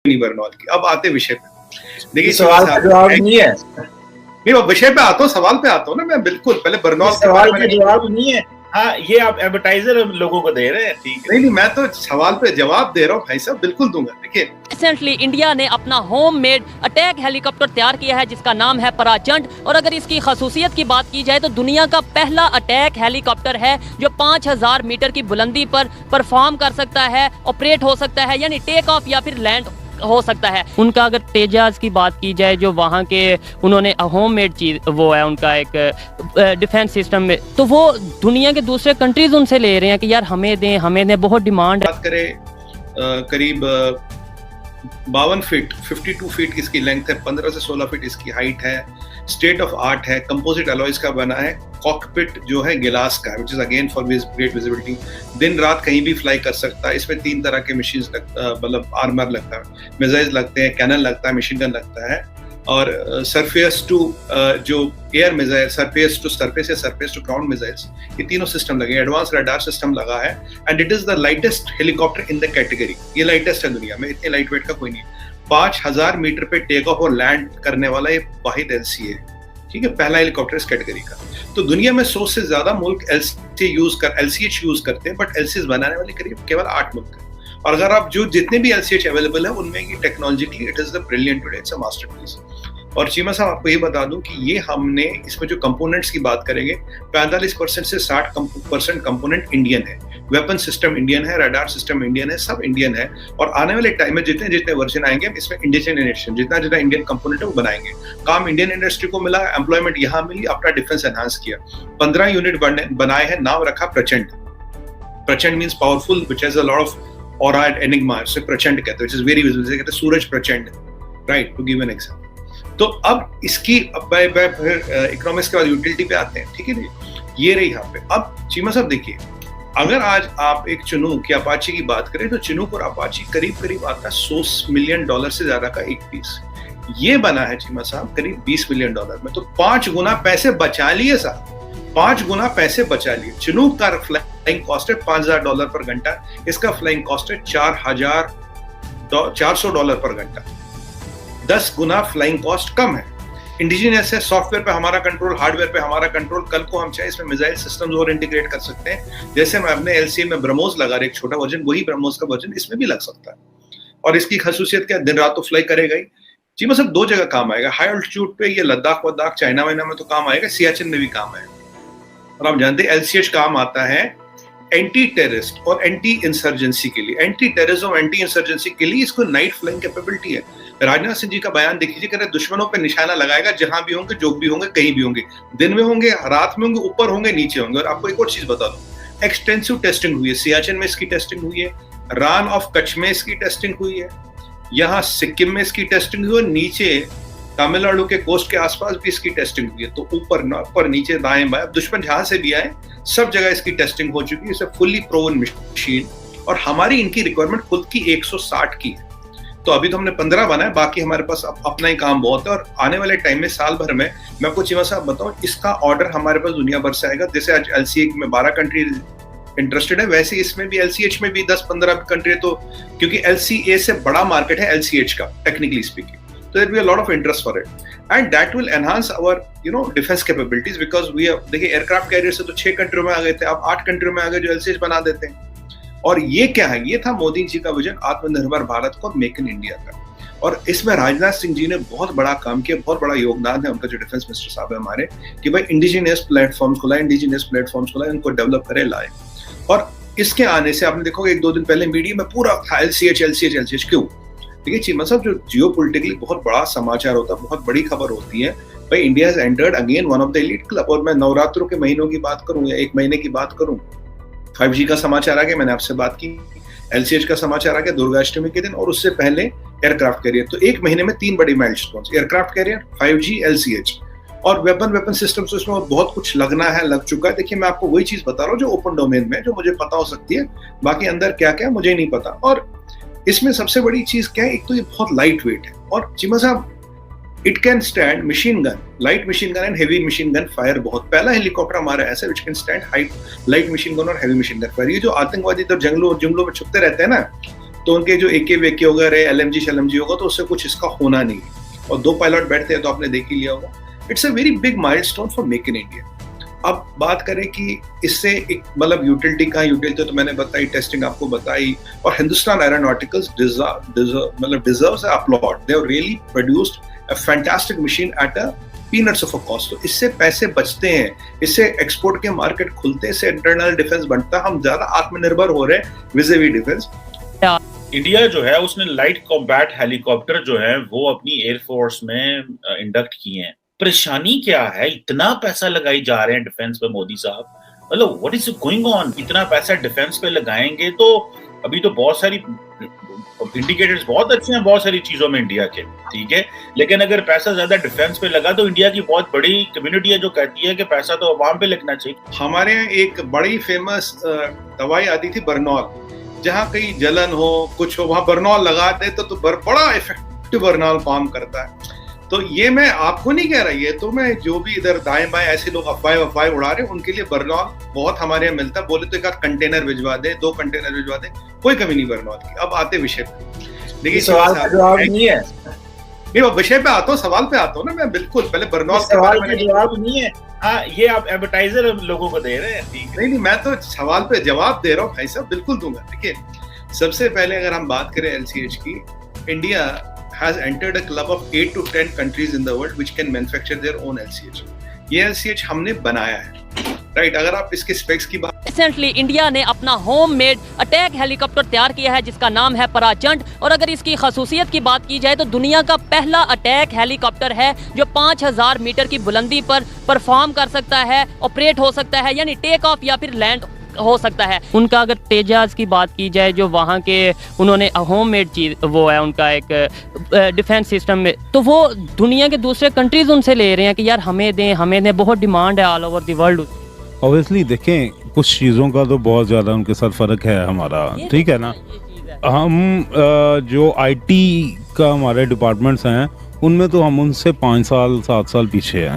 नहीं बरनौल की। अब आते विषय पे, देखिए सवाल का जवाब नहीं है। नहीं, वो विषय पे आता हूँ, सवाल पे आता हूँ ना मैं, बिल्कुल पहले बरनौल के सवाल का जवाब नहीं है। हाँ, ये आप एडवर्टाइजर लोगों को दे रहे हैं, ठीक है। नहीं, मैं तो सवाल पे जवाब दे रहा हूँ भाई साहब, बिल्कुल दूंगा। देखिए, रिसेंटली इंडिया ने अपना होम मेड अटैक हेलीकॉप्टर तैयार किया है जिसका नाम है पराचंड, और अगर इसकी खसूसियत की बात की जाए तो दुनिया का पहला अटैक हेलीकॉप्टर है जो 5000 मीटर की बुलंदी पर परफॉर्म कर सकता है, ऑपरेट हो सकता है, यानी टेक ऑफ या फिर लैंड हो सकता है। उनका अगर तेजाज की बात की जाए, जो वहाँ के उन्होंने होम मेड चीज वो है उनका एक डिफेंस सिस्टम में, तो वो दुनिया के दूसरे कंट्रीज उनसे ले रहे हैं कि यार हमें दें, बहुत डिमांड है। बात करें करीब 52 फीट 52 फीट इसकी लेंथ है, 15 से 16 फीट इसकी हाइट है, स्टेट ऑफ आर्ट है, कंपोजिट अलॉयज का बना है, कॉकपिट जो है गिलास का, which is again for great visibility, दिन रात कहीं भी फ्लाई कर सकता है। इसमें 3 तरह के मशीन्स मतलब आर्मर लगता है, मिसाइल्स लगते हैं, कैनन लगता है, मशीन गन लगता है, और सरफेस टू जो air missile, surface to surface या सरफेस टू ग्राउंड मिसाइल्स, ये तीनों सिस्टम लगे, एडवांस रडार सिस्टम लगा है, and it is the lightest helicopter in the category. ये लाइटेस्ट है दुनिया में, इतने लाइट वेट का कोई नहीं। 5000 मीटर पे टेक ऑफ और लैंड करने वाला ये वाहिद एलसी है, ठीक है, पहला हेलीकॉप्टर इस कैटेगरी का। तो दुनिया में 100 से ज्यादा मुल्क LCH यूज करते हैं, बट LCH बनाने वाले करीब केवल 8 मुल्क हैं। और अगर आप जो जितने भी LCH अवेलेबल है उनमें ये technologically it is the brilliant today, it's a masterpiece. और चीमा साहब, आपको ये बता दूं कि ये हमने इसमें जो कंपोनेंट्स की बात करेंगे, 45% से 60% कंपोनेंट इंडियन है, वेपन सिस्टम इंडियन है, रडार सिस्टम इंडियन है, सब इंडियन है। और आने वाले टाइम में जितने जितने वर्जन आएंगे इसमें इंडिजिनेशन जितना जितना इंडियन कंपोनेंट है वो बनाएंगे। काम इंडियन इंडस्ट्री को मिला, एम्प्लॉयमेंट यहाँ मिली, अपना डिफेंस एनहांस किया। 15 यूनिट बनाए हैं, नाम रखा प्रचंड। प्रचंड means powerful, which has a lot of aura and enigma, से प्रचंड कहते हैं, विच इज वेरी विजिबल, कहते हैं सूरज Prachand, right, to give an example. तो अब इसकी फिर इकोनॉमिक्स के बाद यूटिलिटी पे आते हैं, ठीक है जी, ये रही यहाँ पे। अब चीमा साहब देखिए, अगर आज आप एक चिनूक या अपाची की बात करें तो चिनूक और अपाची करीब करीब आता है $100 मिलियन से ज्यादा का एक पीस। ये बना है चीमा साहब करीब $20 मिलियन में, तो 5 गुना पैसे बचा लिए साहब, 5 गुना पैसे बचा लिए। चिनूक का फ्लाइंग कॉस्ट है $5000 पर घंटा, इसका फ्लाइंग कॉस्ट है $400 पर घंटा, 10 गुना फ्लाइंग कॉस्ट कम है। इंडिजिनियस है, सॉफ्टवेयर पे हमारा कंट्रोल, हार्डवेयर पे हमारा कंट्रोल। कल को हम चाहे इसमें मिसाइल सिस्टम्स और इंटीग्रेट कर सकते हैं, जैसे मैं अपने LCA में ब्रह्मोस लगा रहे एक छोटा वर्जन, वही ब्रह्मोस का वर्जन इसमें भी लग सकता है। और इसकी खासियत क्या, दिन रात तो फ्लाई करेगा ही जी। मतलब 2 जगह काम आएगा, हाई अल्टीट्यूड पे, ये लद्दाख वद्दाख चाइना वाइना में तो काम आएगा, सियाचिन में भी काम आएगा। और आप जानते हैं LCH काम आता है एंटी टेररिस्ट और एंटी इंसर्जेंसी के लिए, एंटी टेररिज्म एंटी इंसर्जेंसी के लिए इसको नाइट फ्लाइंग कैपेबिलिटी है। राजनाथ सिंह जी का बयान देखिए, कह रहे दुश्मनों पे निशाना लगाएगा, जहां भी होंगे, जो भी होंगे, कहीं भी होंगे, दिन में होंगे, रात में होंगे, ऊपर होंगे, नीचे होंगे। और आपको एक और चीज बता दूं, एक्सटेंसिव टेस्टिंग हुई है, सियाचिन में इसकी टेस्टिंग हुई है, रान ऑफ कच्छ में इसकी टेस्टिंग हुई है, यहाँ सिक्किम में इसकी टेस्टिंग हुई है, नीचे तमिलनाडु के कोस्ट के आसपास भी इसकी टेस्टिंग हुई है। तो ऊपर नीचे दाएं बाएं, दुश्मन जहां से भी आए सब जगह इसकी टेस्टिंग हो चुकी है। इसे फुल्ली प्रोवन मशीन, और हमारी इनकी रिक्वायरमेंट खुद की 160 की है। तो अभी तो हमने 15 बनाए, बाकी हमारे पास अपना ही काम बहुत है। और आने वाले टाइम में साल भर में मैं आपको चीमा साहब बताऊं, इसका ऑर्डर हमारे पास दुनिया भर से आएगा। जैसे आज LCA में 12 कंट्री इंटरेस्टेड है, वैसे इसमें भी LCH में भी 10-15 कंट्री है। तो क्योंकि LCA से बड़ा मार्केट है LCH का, technically speaking, so there will be a lot of interest for it, and that will enhance our defense capabilities, because we have, देखिए एयरक्राफ्ट कैरियर से तो 6 कंट्रियों में आ गए थे, अब 8 कंट्रियों में आ गए जो LCH बना देते हैं। और ये क्या है, ये था मोदी जी का विजन, आत्मनिर्भर भारत को, मेक इन इंडिया का। और इसमें राजनाथ सिंह जी ने बहुत बड़ा काम किया, बहुत बड़ा योगदान है उनका, जो डिफेंस मिनिस्टर साहब है हमारे, कि भाई इंडिजिनियस प्लेटफॉर्म्स खुलाए, उनको डेवलप करे, लाए। और इसके आने से आपने देखोगे 1-2 दिन पहले मीडिया में पूरा LCH क्यों? देखिए चीमा साहब, जो जियोपॉलिटिकली बहुत बड़ा समाचार होता है, बहुत बड़ी खबर होती है, भाई India has entered again one of the elite club. और मैं नवरात्रों के महीनों की बात करूं या 1 महीने की बात करूं, 5G का समाचार आ गया, मैंने आपसे बात की, LCH का समाचार आ गया दुर्गाष्टमी के दिन, और उससे पहले एयरक्राफ्ट कैरियर। तो 1 महीने में 3 बड़ी milestones, aircraft carrier, 5G, LCH और वेपन सिस्टम्स, उसमें बहुत कुछ लगना है, लग चुका है। देखिए मैं आपको वही चीज बता रहा हूँ जो ओपन डोमेन में, जो मुझे पता हो सकती है, बाकी अंदर क्या क्या मुझे नहीं पता। और इसमें सबसे बड़ी चीज क्या है, एक तो ये बहुत लाइट वेट है, और चीमा साहब it can stand machine gun, light machine gun and heavy machine gun fire. बहुत पहला हेलीकॉप्टर हमारा ऐसा which can stand light machine gun और हेवी मशीन गन फायर। ये जो आतंकवादी इधर जंगलों में छुपते रहते हैं ना, तो उनके जो AK वेके वगैरह LMG शलमजी होगा तो उससे कुछ इसका होना नहीं है। और 2 पायलट बैठते हैं तो आपने देख ही लिया होगा। It's a very big milestone for make in India. अब बात करें कि इससे एक मतलब यूटिलिटी तो मैंने बताई, टेस्टिंग आपको बताई, और Hindustan Aeronauticals deserves applaud. They have really produced a fantastic machine at a peanuts of a cost. तो इससे पैसे बचते हैं, इससे एक्सपोर्ट के मार्केट खुलते हैं, इससे इंटरनल डिफेंस बनता है, हम ज्यादा आत्मनिर्भर हो रहे हैं विज़-वी डिफेंस। इंडिया जो है उसने लाइट कॉम्बैट हेलीकॉप्टर जो है वो अपनी एयरफोर्स में इंडक्ट किए हैं। परेशानी क्या है, इतना पैसा लगाई जा रहे हैं डिफेंस पे मोदी साहब, मतलब व्हाट इज गोइंग ऑन? इतना पैसा डिफेंस पे लगाएंगे तो अभी तो बहुत सारी इंडिकेटर्स बहुत अच्छे हैं बहुत सारी चीजों में इंडिया के, ठीक है, लेकिन अगर पैसा ज्यादा डिफेंस पे लगा तो इंडिया की बहुत बड़ी कम्युनिटी है जो कहती है कि पैसा तो अवाम पे लगना चाहिए। हमारे यहाँ एक बड़ी फेमस दवाई आती थी बर्नॉल, जहाँ कहीं जलन हो कुछ हो वहां बर्नॉल लगाते तो बड़ा इफेक्टिव बर्नॉल काम करता है। तो ये मैं आपको नहीं कह रहा, ये तो मैं जो भी इधर दाएं बाएं ऐसे लोग अफवाह उड़ा रहे हैं उनके लिए बर्नॉल बहुत हमारे यहाँ मिलता है। बोले तो एक आध कंटेनर भिजवा दे, 2 कंटेनर भिजवा दे, कोई कमी नहीं बर्नॉल की। अब आते विषय पे, देखिए सवाल का जवाब नहीं है, नहीं वो विषय पे आता हूँ, सवाल पे आता हूँ ना मैं, बिल्कुल पहले बर्नॉल सवाल का जवाब नहीं है। हाँ, ये आप एडवर्टाइजर लोगों को दे रहे हैं, ठीक है। नहीं मैं तो सवाल पे जवाब दे रहा हूँ भाई साहब, बिल्कुल दूंगा। देखिए सबसे पहले अगर हम बात करें LCH की, India has entered a club of 8 to 10 countries in the world which can manufacture their own LCH. ये LCH हमने बनाया है, राइट। अगर आप इसके स्पेक्स की बात, रिसेंटली इंडिया ने अपना होम मेड अटैक हेलीकॉप्टर तैयार किया है जिसका नाम है पराचंड, और अगर इसकी खसूसियत की बात की जाए तो दुनिया का पहला अटैक हेलीकॉप्टर है जो 5000 मीटर की बुलंदी पर परफॉर्म कर सकता है, ऑपरेट हो सकता है, यानी टेक ऑफ या फिर लैंड हो सकता है। उनका अगर तेजाज की बात की जाए जो वहाँ के उन्होंने होम मेड चीज वो है उनका एक डिफेंस सिस्टम में, तो वो दुनिया के दूसरे कंट्रीज उनसे ले रहे हैं कि यार हमें दें, बहुत डिमांड है all over the world. Obviously देखें कुछ चीज़ों का तो बहुत ज़्यादा उनके साथ फ़र्क है हमारा, ठीक है ना। हम जो IT का हमारे डिपार्टमेंट्स हैं उनमें तो हम उनसे 5 साल 7 साल पीछे हैं।